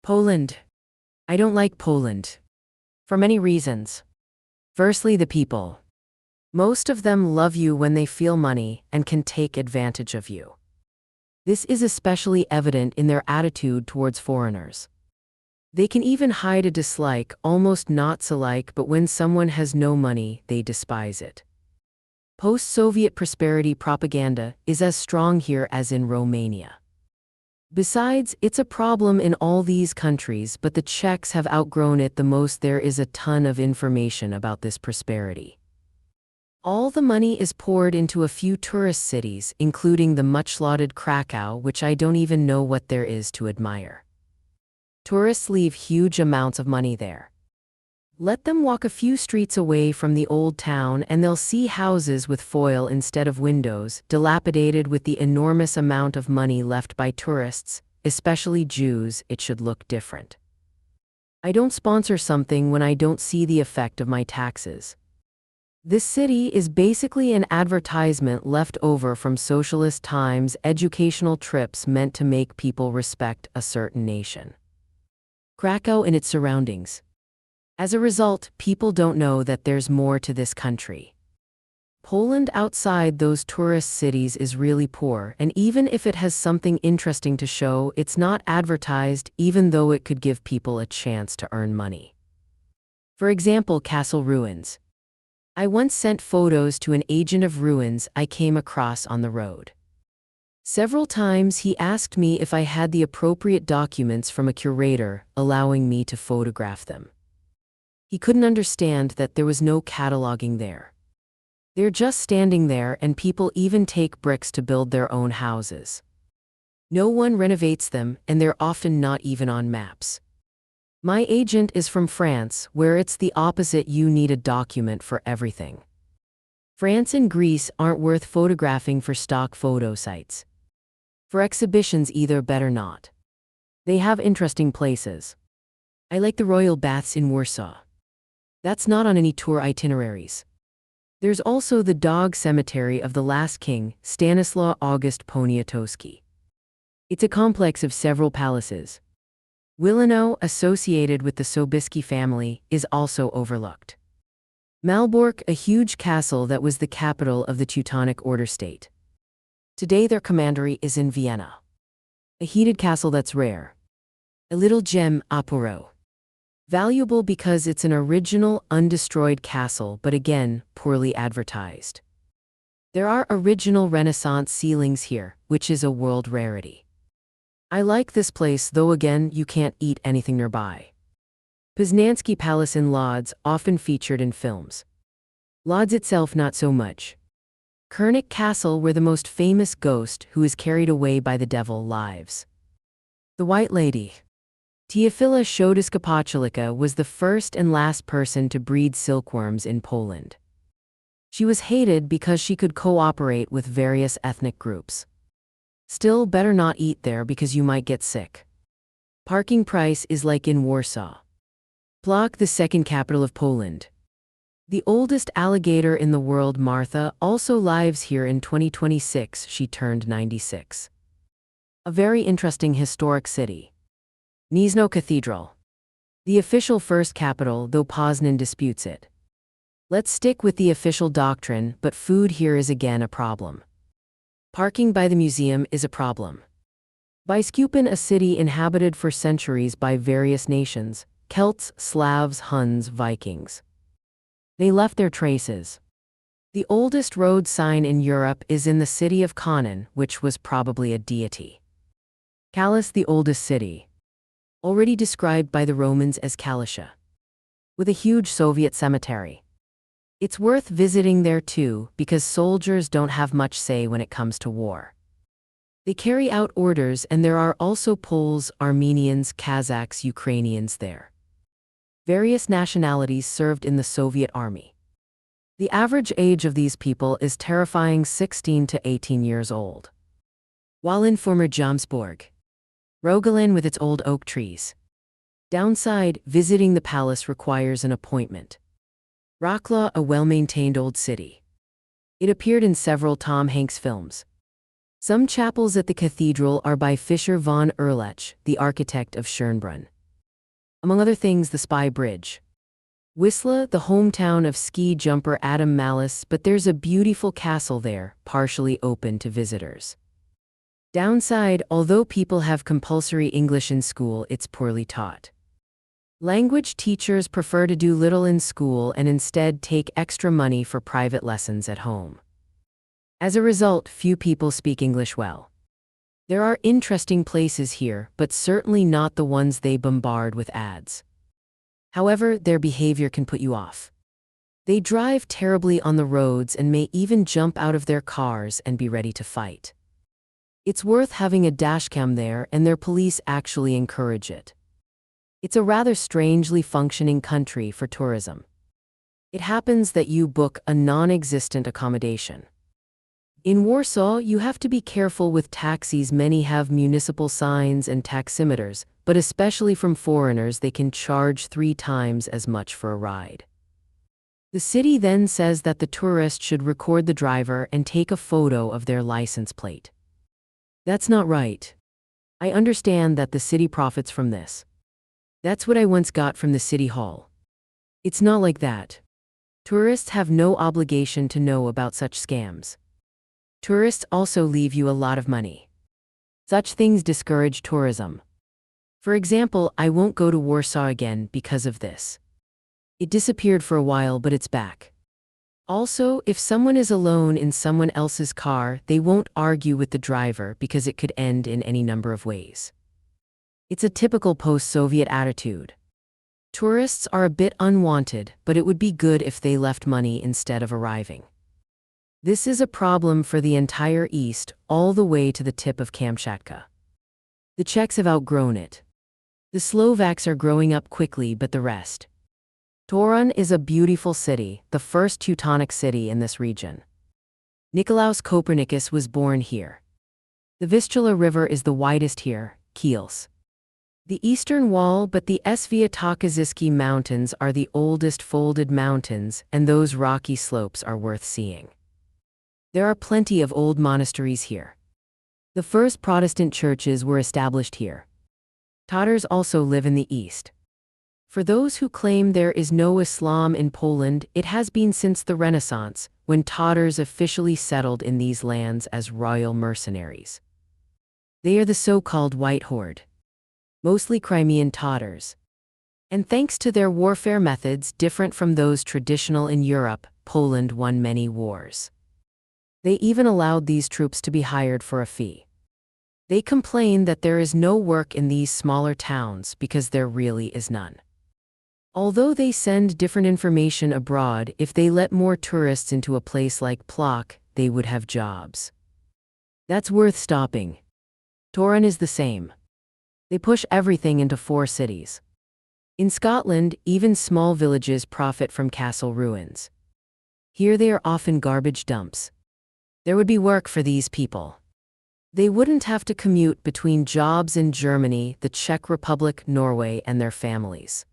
Poland. I don't like Poland. For many reasons. Firstly, the people. Most of them love you when they feel money and can take advantage of you. This is especially evident in their attitude towards foreigners. They can even hide a dislike, almost not so like, but when someone has no money, they despise it. Post-Soviet prosperity propaganda is as strong here as in Romania. Besides, it's a problem in all these countries, but the Czechs have outgrown it the most. There is a ton of information about this prosperity. All the money is poured into a few tourist cities, including the much-lauded Krakow, which I don't even know what there is to admire. Tourists leave huge amounts of money there. Let them walk a few streets away from the old town and they'll see houses with foil instead of windows, dilapidated with the enormous amount of money left by tourists, especially Jews. It should look different. I don't sponsor something when I don't see the effect of my taxes. This city is basically an advertisement left over from socialist times, educational trips meant to make people respect a certain nation. Krakow and its surroundings. As a result, people don't know that there's more to this country. Poland outside those tourist cities is really poor, and even if it has something interesting to show, it's not advertised, even though it could give people a chance to earn money. For example, castle ruins. I once sent photos to an agent of ruins I came across on the road. Several times he asked me if I had the appropriate documents from a curator, allowing me to photograph them. He couldn't understand that there was no cataloging there. They're just standing there, and people even take bricks to build their own houses. No one renovates them, and they're often not even on maps. My agent is from France, where it's the opposite. You need a document for everything. France and Greece aren't worth photographing for stock photo sites. For exhibitions either, better not. They have interesting places. I like the royal baths in Warsaw. That's not on any tour itineraries. There's also the dog cemetery of the last king, Stanislaw August Poniatowski. It's a complex of several palaces. Wilano, associated with the Sobieski family, is also overlooked. Malbork, a huge castle that was the capital of the Teutonic Order state. Today their commandery is in Vienna. A heated castle that's rare. A little gem, Oporow. Valuable because it's an original, undestroyed castle, but again, poorly advertised. There are original Renaissance ceilings here, which is a world rarity. I like this place, though again, you can't eat anything nearby. Poznański Palace in Lodz, often featured in films. Lodz itself not so much. Czernik Castle, where the most famous ghost, who is carried away by the devil, lives. The White Lady. Teofila Szodyska was the first and last person to breed silkworms in Poland. She was hated because she could cooperate with various ethnic groups. Still, better not eat there because you might get sick. Parking price is like in Warsaw. Plock, the second capital of Poland. The oldest alligator in the world, Martha, also lives here. In 2026. She turned 96. A very interesting historic city. Gniezno Cathedral. The official first capital, though Poznan disputes it. Let's stick with the official doctrine, but food here is again a problem. Parking by the museum is a problem. Biskupin, a city inhabited for centuries by various nations, Celts, Slavs, Huns, Vikings. They left their traces. The oldest road sign in Europe is in the city of Konin, which was probably a deity. Kalisz, the oldest city. Already described by the Romans as Calisia. With a huge Soviet cemetery. It's worth visiting there too, because soldiers don't have much say when it comes to war. They carry out orders, and there are also Poles, Armenians, Kazakhs, Ukrainians there. Various nationalities served in the Soviet army. The average age of these people is terrifying 16 to 18 years old. While in former Jomsborg. Rogalin with its old oak trees. Downside, visiting the palace requires an appointment. Wroclaw, a well-maintained old city. It appeared in several Tom Hanks films. Some chapels at the cathedral are by Fischer von Erlach, the architect of Schönbrunn. Among other things, the Spy Bridge. Wisla, the hometown of ski jumper Adam Malus, but there's a beautiful castle there, partially open to visitors. Downside, although people have compulsory English in school, it's poorly taught. Language teachers prefer to do little in school and instead take extra money for private lessons at home. As a result, few people speak English well. There are interesting places here, but certainly not the ones they bombard with ads. However, their behavior can put you off. They drive terribly on the roads and may even jump out of their cars and be ready to fight. It's worth having a dashcam there, and their police actually encourage it. It's a rather strangely functioning country for tourism. It happens that you book a non-existent accommodation. In Warsaw, you have to be careful with taxis. Many have municipal signs and taximeters, but especially from foreigners, they can charge 3 times as much for a ride. The city then says that the tourist should record the driver and take a photo of their license plate. That's not right. I understand that the city profits from this. That's what I once got from the city hall. It's not like that. Tourists have no obligation to know about such scams. Tourists also leave you a lot of money. Such things discourage tourism. For example, I won't go to Warsaw again because of this. It disappeared for a while, but it's back. Also, if someone is alone in someone else's car, they won't argue with the driver because it could end in any number of ways. It's a typical post-Soviet attitude. Tourists are a bit unwanted, but it would be good if they left money instead of arriving. This is a problem for the entire East, all the way to the tip of Kamchatka. The Czechs have outgrown it. The Slovaks are growing up quickly, but the rest. Torun is a beautiful city, the first Teutonic city in this region. Nicolaus Copernicus was born here. The Vistula River is the widest here, Kielce. The eastern wall, but the Sviatokazyski Mountains are the oldest folded mountains, and those rocky slopes are worth seeing. There are plenty of old monasteries here. The first Protestant churches were established here. Tatars also live in the east. For those who claim there is no Islam in Poland, it has been since the Renaissance, when Tatars officially settled in these lands as royal mercenaries. They are the so-called White Horde. Mostly Crimean Tatars. And thanks to their warfare methods different from those traditional in Europe, Poland won many wars. They even allowed these troops to be hired for a fee. They complain that there is no work in these smaller towns because there really is none. Although they send different information abroad, if they let more tourists into a place like Plock, they would have jobs. That's worth stopping. Torun is the same. They push everything into 4 cities. In Scotland, even small villages profit from castle ruins. Here they are often garbage dumps. There would be work for these people. They wouldn't have to commute between jobs in Germany, the Czech Republic, Norway, and their families.